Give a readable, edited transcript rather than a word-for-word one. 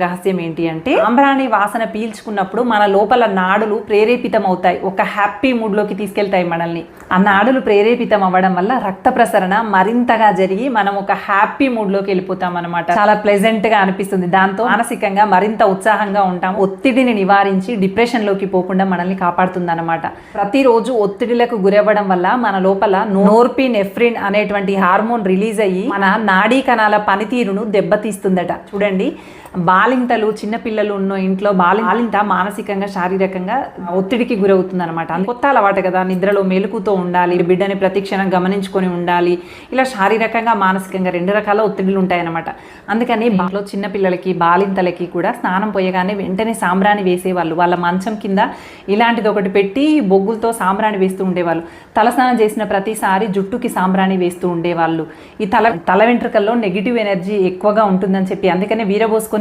రహస్యం ఏంటి అంటే, సాంబ్రాణి వాసన పీల్చుకున్నప్పుడు మన లోపల నాడులు ప్రేరేపితం అవుతాయి, ఒక హ్యాపీ మూడ్ లోకి తీసుకెళ్తాయి మనల్ని. ఆ నాడులు ప్రేరేపితం అవ్వడం వల్ల రక్త ప్రసరణ మరింతగా జరిగి మనం ఒక హ్యాపీ మూడ్ లోకి వెళ్ళిపోతాం అనమాట. చాలా ప్లెజెంట్ గా అనిపిస్తుంది. దాంతో మానసికంగా మరింత ఉత్సాహంగా ఉంటాం. ఒత్తిడిని నివారించి డిప్రెషన్ లోకి పోకుండా మనల్ని కాపాడుతుంది అనమాట. ప్రతిరోజు ఒత్తిడిలకు గురవ్వడం వల్ల మన లోపల నోర్పినెఫ్రిన్ అనేటువంటి హార్మోన్ రిలీజ్ అయ్యి మన నాడీ కణాల పనితీరును దెబ్బతీస్తుందట. చూడండి, బాలింతలు చిన్నపిల్లలు ఉన్న ఇంట్లో బాలింత మానసికంగా శారీరకంగా ఒత్తిడికి గురవుతుంది అనమాట. కొత్త అలవాటు కదా, నిద్రలో మెలకుతో ఉండాలి, బిడ్డని ప్రతిక్షణం గమనించుకొని ఉండాలి. ఇలా శారీరకంగా మానసికంగా రెండు రకాల ఒత్తిడిలు ఉంటాయన్నమాట. అందుకని ఇంట్లో చిన్నపిల్లలకి బాలింతలకి కూడా స్నానం పోయగానే వెంటనే సాంబ్రాణి వేసేవాళ్ళు. వాళ్ళ మంచం కింద ఇలాంటిది ఒకటి పెట్టి బొగ్గులతో సాంబ్రాణి వేస్తూ ఉండేవాళ్ళు. తలస్నానం చేసిన ప్రతిసారి జుట్టుకి సాంబ్రాణి వేస్తూ ఉండేవాళ్ళు. ఈ తల వెంట్రుకల్లో నెగిటివ్ ఎనర్జీ ఎక్కువగా ఉంటుందని చెప్పి అందుకనే వీరబోసుకొని